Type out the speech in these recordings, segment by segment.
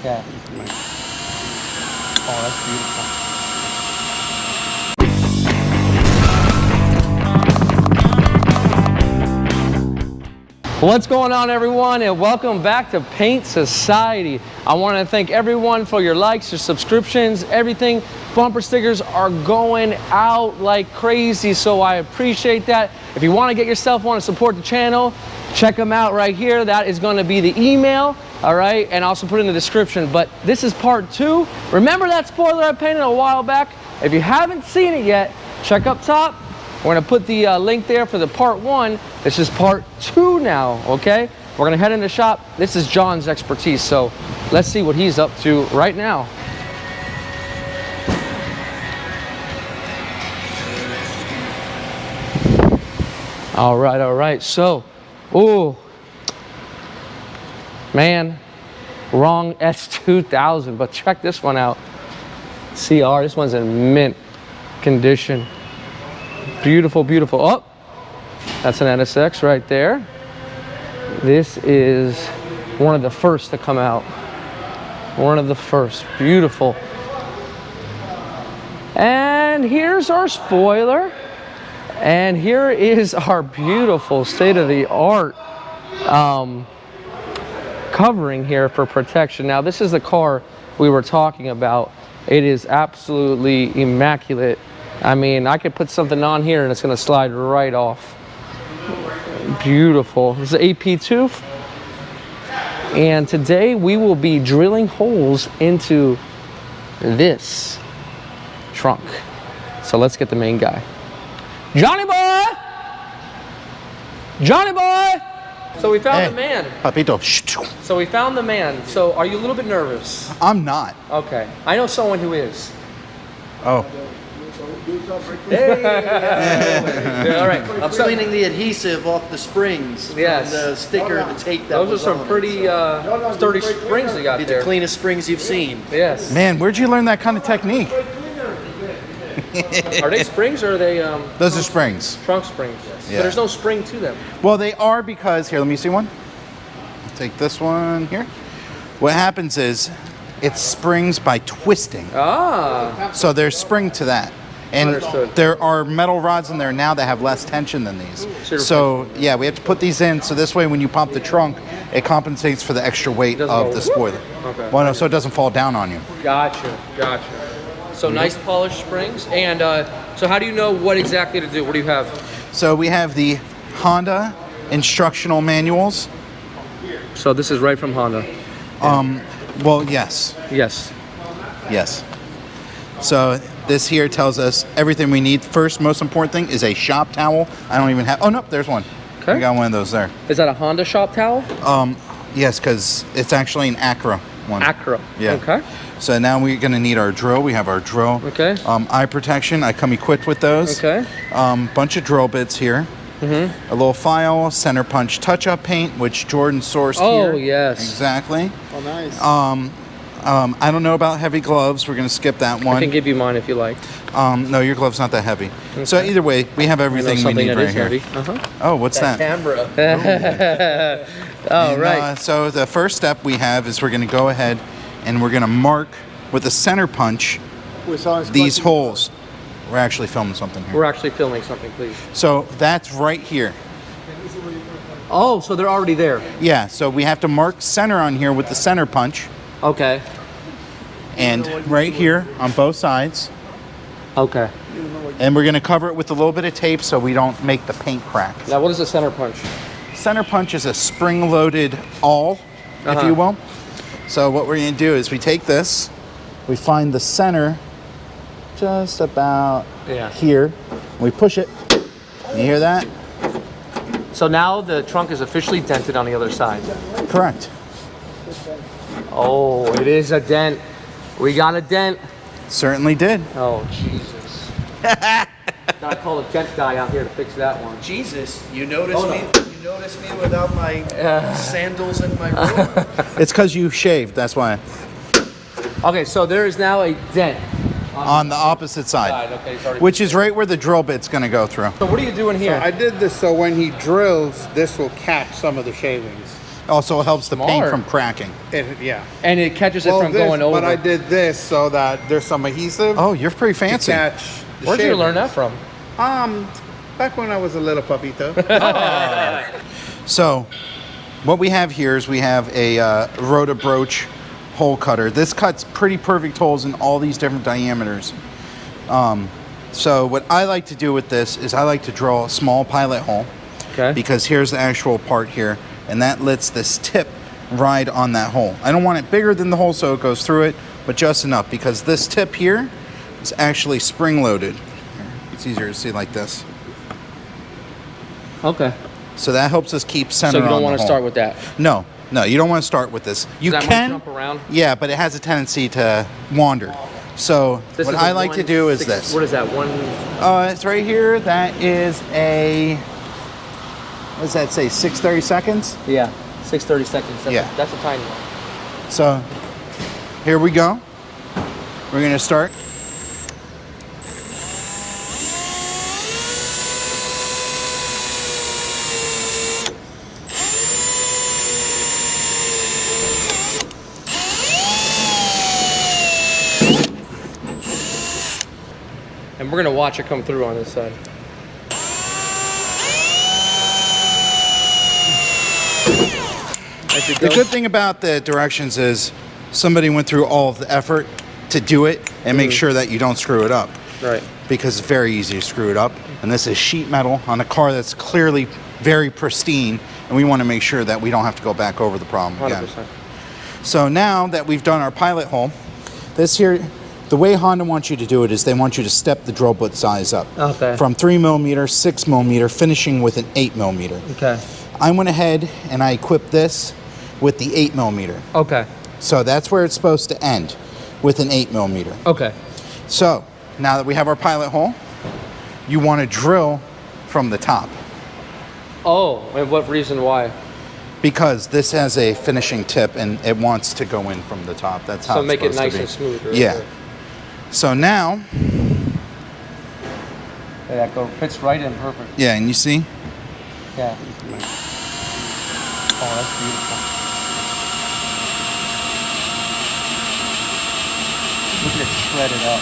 Yeah. Oh, that's beautiful. What's going on, everyone, and welcome back to Paint Society. I want to thank everyone for your likes, your subscriptions, everything. Bumper stickers are going out like crazy, so I appreciate that. If you want to get yourself, want to support the channel, check them out right here. That is going to be the email, all right, and also put in the description. But this is part 2. Remember that spoiler I painted a while back? If you haven't seen it yet, check up top. We're gonna put the link there for the part 1. This is part 2 now, okay? We're gonna head in the shop. This is John's expertise, so let's see what he's up to right now. All right. So, oh, man, wrong S2000, but check this one out. CR, this one's in mint condition. Beautiful, beautiful. Oh, that's an NSX right there. This is one of the first to come out. One of the first. Beautiful. And here's our spoiler. And here is our beautiful state-of-the-art covering here for protection. Now, this is the car we were talking about. It is absolutely immaculate. I mean, I could put something on here and it's going to slide right off. Beautiful. This is AP2. And today we will be drilling holes into this trunk. So let's get the main guy. Johnny boy! Johnny boy! So we found the man. Papito. So we found the man. So are you a little bit nervous? I'm not. Okay. I know someone who is. Oh. Hey. Yeah, all right. I'm cleaning the adhesive off the springs. Yes. From the sticker, the tape that Those are was some on pretty sturdy springs you got it. there. The cleanest springs you've seen. Yes. Man, where'd you learn that kind of technique? Are they springs or are they Those are springs. trunk springs? Yeah. But there's no spring to them. Well, they are because, here, let me see one. Take this one here. What happens is it springs by twisting. Ah. So there's spring to that. And Understood. there are metal rods in there now that have less tension than these. So yeah, we have to put these in so this way when you pump the trunk, it compensates for the extra weight of the spoiler. Okay. Well, no, so it doesn't fall down on you. Gotcha. So nice polished springs. And so how do you know what exactly to do? What do you have? So we have the Honda instructional manuals. So this is right from Honda. Well, yes. Yes. So this here tells us everything we need. First, most important thing is a shop towel. I don't even have, oh no, there's one. Okay. We got one of those there. Is that a Honda shop towel? Yes, because it's actually an Acura one. Acura. Yeah. Okay. So now we're gonna need our drill. We have our drill. Okay. Eye protection, I come equipped with those. Okay. Bunch of drill bits here. Mm-hmm. A little file, center punch touch-up paint, which Jordan sourced here. Oh, yes. Exactly. Oh, nice. I don't know about heavy gloves. We're gonna skip that one. I can give you mine if you like. No, your glove's not that heavy. Okay. So either way, we have everything we need right here. Uh-huh. Oh, what's that? Camera. Oh, And, right. so the first step we have is we're gonna go ahead and we're gonna mark with a center punch these holes. We're actually filming something here. We're actually filming something, please. So that's right here. Oh, so they're already there. Yeah, so we have to mark center on here with the center punch. Okay. And right here on both sides. Okay. And we're gonna cover it with a little bit of tape so we don't make the paint crack. Now, what is a center punch? Center punch is a spring-loaded awl, if you will. So what we're gonna do is we take this, we find the center just about here. We push it. You hear that? So now the trunk is officially dented on the other side. Correct. Oh, it is a dent. We got a dent. Certainly did. Oh, Jesus. Gotta call the dent guy out here to fix that one. Jesus, you noticed me? You noticed me without my sandals and my robe? It's because you shaved, that's why. Okay, so there is now a dent. On the opposite side. Okay, it's already Which is right where the drill bit's gonna go through. So what are you doing here? I did this so when he drills, this will catch some of the shavings. Also helps the paint Smart. from cracking. Yeah. And it catches it from going over. But I did this so that there's some adhesive. Oh, you're pretty to fancy. catch the Where'd you shavings. learn that from? Back when I was a little puppito. So, what we have here is we have a Rota-Broach hole cutter. This cuts pretty perfect holes in all these different diameters. So what I like to do with this is I like to drill a small pilot hole. Okay. Because here's the actual part here, and that lets this tip ride on that hole. I don't want it bigger than the hole so it goes through it, but just enough, because this tip here is actually spring-loaded. It's easier to see like this. Okay. So that helps us keep center So you on don't the want to hole. start with that. No, you don't want to start with this. You That might can jump around? Yeah, but it has a tendency to wander. So This what is I a like to do is 1/6 this. What is that? It's right here. That is a, what does that say, 6/30 seconds? Yeah, 6/30 seconds. Yeah. That's a tiny one. So here we go. We're gonna start. And we're gonna watch it come through on this side. As it The goes. good thing about the directions is somebody went through all of the effort to do it and make sure that you don't screw it up. Right. Because it's very easy to screw it up. And this is sheet metal on a car that's clearly very pristine, and we want to make sure that we don't have to go back over the problem again. 100%. So now that we've done our pilot hole, this here, the way Honda wants you to do it is they want you to step the drill bit size up. Okay. From 3mm, 6mm, finishing with an 8mm. Okay. I went ahead and I equipped this with the 8mm. Okay. So that's where it's supposed to end, with an 8mm. Okay. So now that we have our pilot hole, you want to drill from the top, Oh, and what reason why? because this has a finishing tip and it wants to go in from the top. That's how So it's make it supposed nice to be. and smooth. Right Yeah. there. So now, Yeah, that go fits right in perfect. yeah, and you see, Yeah. Oh, that's beautiful. Look at it shredded up.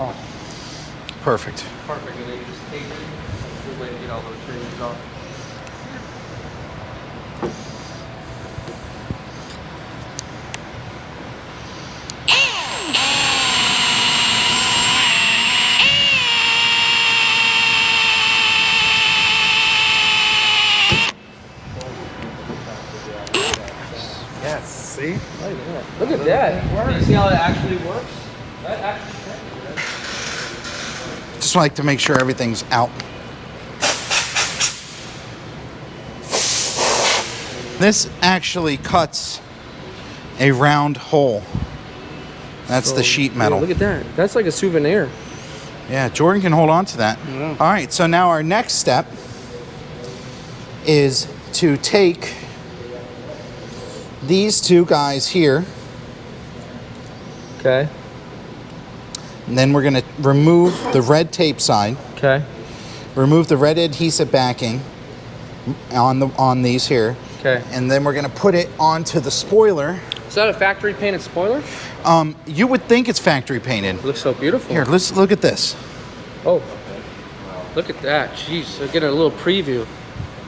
Oh, perfect. perfect. And then you just take it. That's a good way to get all those trimmings off. Yes, see? Look at that. You see how it actually works? That actually works. Just like to make sure everything's out. This actually cuts a round hole. That's the sheet metal. Yeah, look at that. That's like a souvenir. Yeah, Jordan can hold on to that. Yeah. All right, so now our next step is to take these two guys here, Okay. and then we're gonna remove the red tape side, Okay. remove the red adhesive backing on these here, Okay. and then we're gonna put it onto the spoiler. Is that a factory painted spoiler? You would think it's factory painted. It looks so beautiful. Here, let's look at this. Oh, look at that. Jeez, we're getting a little preview.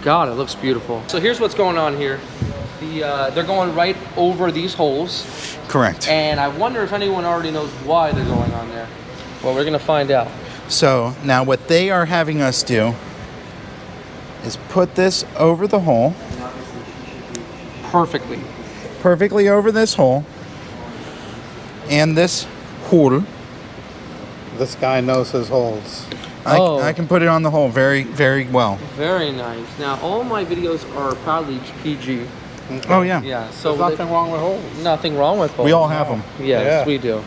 God, it looks beautiful. So here's what's going on here. They're going right over these holes, Correct. and I wonder if anyone already knows why they're going on there. Well, we're gonna find out. So now what they are having us do is put this over the hole, Perfectly. perfectly over this hole, and this hole. This guy knows his holes. I can put it on the hole very, very well. Very nice. Now, all my videos are probably PG. Oh yeah. Yeah, so There's nothing wrong with holes. nothing wrong with holes. We all have them. Yes, Yeah. we do.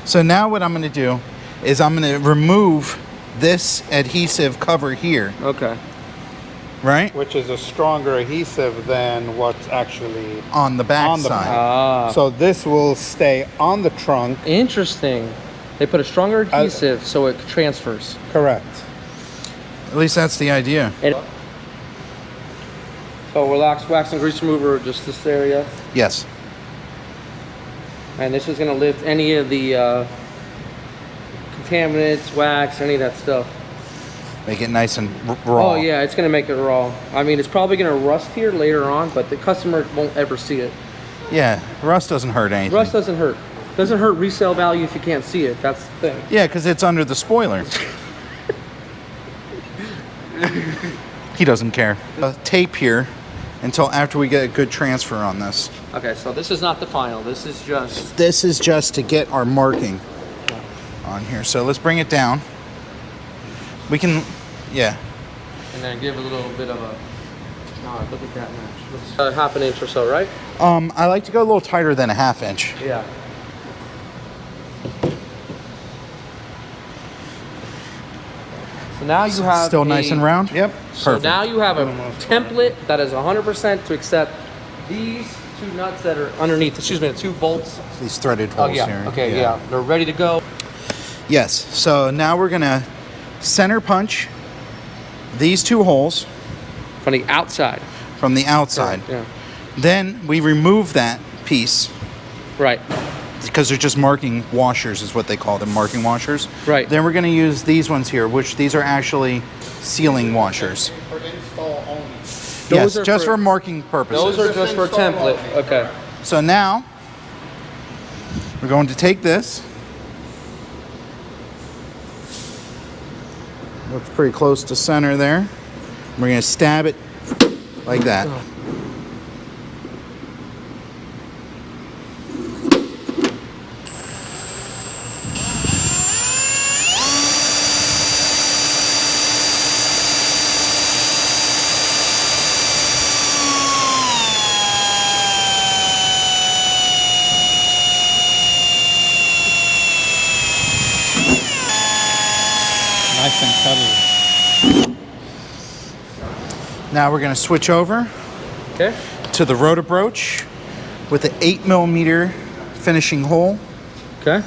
So now what I'm going to do is I'm going to remove this adhesive cover here, Okay. right? Which is a stronger adhesive than what's actually On the back on the side. back. Ah. So this will stay on the trunk. Interesting. They put a stronger adhesive so it transfers. Correct. At least that's the idea. And So relax, wax and grease remover, just this area. Yes. And this is gonna lift any of the contaminants, wax, any of that stuff. Make it nice and raw. Oh yeah, it's gonna make it raw. I mean, it's probably gonna rust here later on, but the customer won't ever see it. Yeah, rust doesn't hurt anything. Rust doesn't hurt. Doesn't hurt resale value if you can't see it. That's the thing. Yeah, because it's under the spoiler. He doesn't care. Tape here until after we get a good transfer on this. Okay, so this is not the final. This is just... This is just to get our marking on here. So let's bring it down. We can, yeah. And then give a little bit of a... Oh, look at that match. Half an inch or so, right? I like to go a little tighter than a half inch. Yeah. So now you have Still nice and round? Yep. So Perfect. now you have a template that is 100% to accept these two nuts that are underneath, excuse me, the two bolts. These threaded Oh holes yeah, here. okay, yeah. They're ready to go. Yes, so now we're gonna center punch these two holes From the outside. from the outside. Yeah. Then we remove that piece Right. because they're just marking washers is what they call them, marking washers. Right. Then we're gonna use these ones here, which these are actually sealing washers. For install only. Yes, are just for marking purposes. Those are just for template. Okay. So now we're going to take this. Looks pretty close to center there. We're going to stab it like that. Nice and cuddly. Now we're going to switch over Okay. to the rotobroach with an 8mm finishing hole. Okay.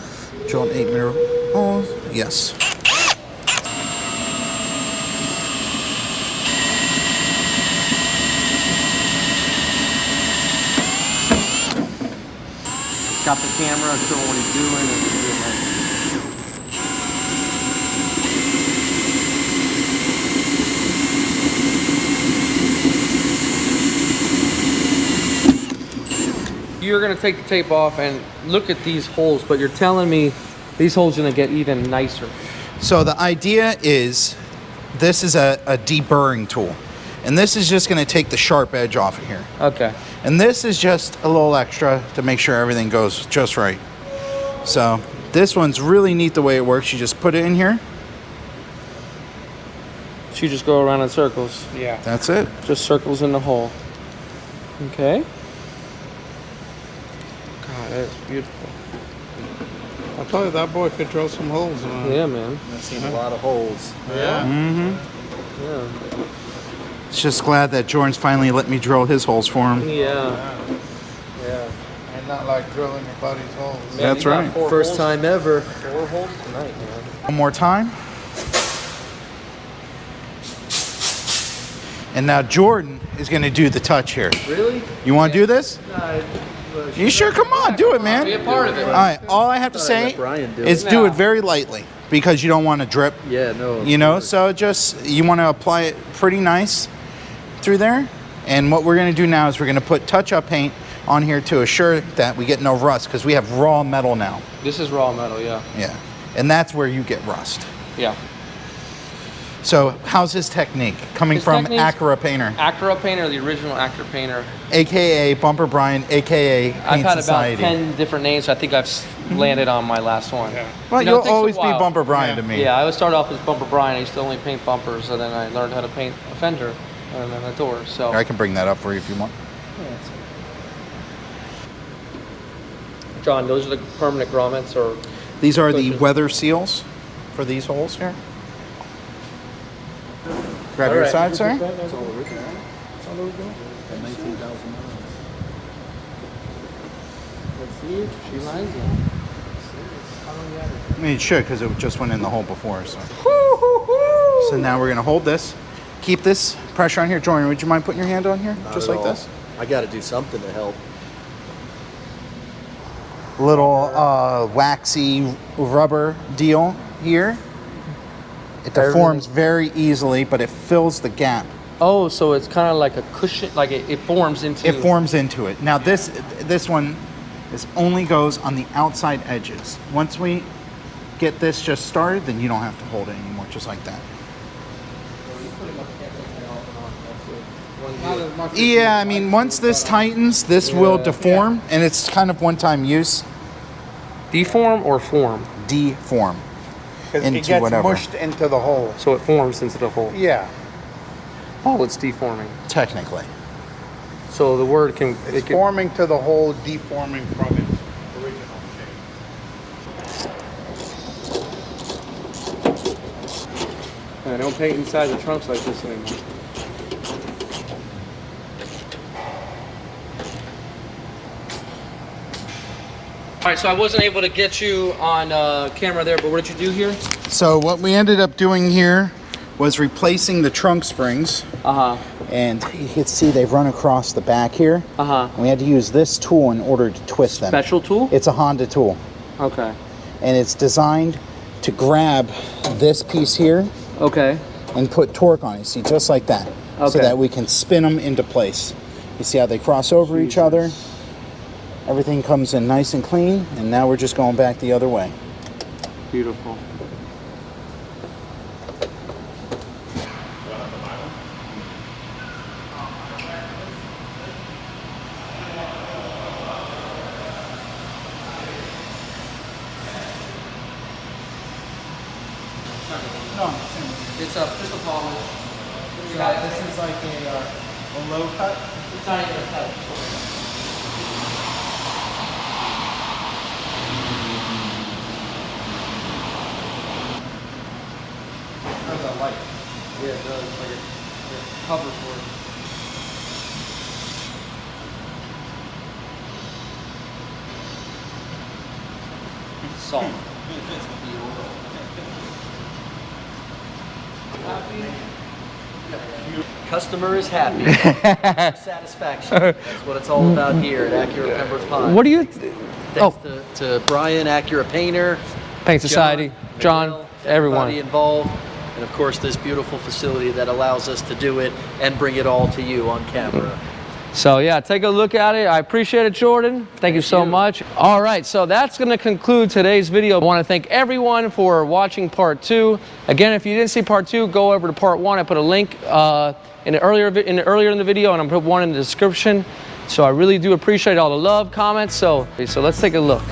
Drill an 8mm hole. Yes. Got the camera showing what he's doing. And he's doing that. You're gonna take the tape off and look at these holes, but you're telling me these holes are gonna get even nicer. So the idea is this is a deburring tool. And this is just going to take the sharp edge off of here. Okay. And this is just a little extra to make sure everything goes just right. So this one's really neat the way it works. You just put it in here. So you just go around in circles. Yeah. That's it. Just circles in the hole. Okay. God, that's beautiful. I told you that boy could drill some holes. Yeah, man. I've seen a lot of holes. Yeah. Mm-hmm. Yeah. It's just glad that Jordan's finally let me drill his holes for him. Yeah. Yeah. And not like drilling your buddy's holes. Man, That's you got right. 4 First holes. time ever. 4 holes tonight, man. One more time. And now Jordan is going to do the touch here. Really? You want to do this? You sure? Come on, do it, man. Be a part of it. All right, all I have to say let Brian do is it. do No. it very lightly because you don't want to drip. Yeah, no. You know, so just you want to apply it pretty nice through there. And what we're going to do now is we're going to put touch-up paint on here to assure that we get no rust because we have raw metal now. This is raw metal, yeah. Yeah, and that's where you get rust. Yeah. So how's his technique? Coming His from technique's- Acura Painter, Acura Painter, the original Acura Painter. AKA Bumper Brian, AKA Paint I've had Society. about 10 different names. I think I've landed on my last one. Yeah. Well, You know, it you'll takes a always be while. Bumper Brian Yeah. to me. Yeah, I would start off as Bumper Brian. I used to only paint bumpers, and then I learned how to paint a fender and then a door. So I can bring that up for you if you want. John, those are the permanent grommets, or These are the Pushes. weather seals for these holes here. Grab your All right. side, sir. Let's see if she lines it. I mean, it should because it just went in the hole before. So now we're going to hold this, keep this pressure on here. Jordan, would you mind putting your hand on here? Just like this? I got to do something to help. Little waxy rubber deal here. It deforms very easily, but it fills the gap. Oh, so it's kind of like a cushion, like it forms into. It forms into it. Now this one only goes on the outside edges. Once we get this just started, then you don't have to hold it anymore, just like that. Yeah, I mean, once this tightens, this will deform, and it's kind of one-time use. Deform or form? Deform. Because it gets mushed into the hole. So it forms into the hole. Yeah. Oh, it's deforming. Technically. So the word can... It's forming to the hole, deforming from its original shape. I don't paint inside the trunks like this anymore. All right, so I wasn't able to get you on camera there, but what did you do here? So what we ended up doing here was replacing the trunk springs. And you can see they've run across the back here. And we had to use this tool in order to twist them. Special tool? It's a Honda tool. Okay. And it's designed to grab this piece here. Okay. And put torque on it. See, just like that. Okay. So that we can spin them into place. You see how they cross over each other? Everything comes in nice and clean, and now we're just going back the other way. Beautiful. No, It's just a polish. this is like a low cut. It's not even a cut. How's that light? Yeah, it does. Like a cover for it. Soft. Customer is happy. Satisfaction. That's what it's all about here at Acura Pembroke Pines. What do you... Thanks to Brian, Acura Painter, Paint Society, John, Miguel, everyone. everybody involved, and of course this beautiful facility that allows us to do it and bring it all to you on camera. So yeah, take a look at it. I appreciate it, Jordan. Thank you so much. All right, so that's going to conclude today's video. I want to thank everyone for watching part 2. Again, if you didn't see part 2, go over to part 1. I put a link earlier in the video, and I'm put one in the description. So I really do appreciate all the love, comments. So let's take a look.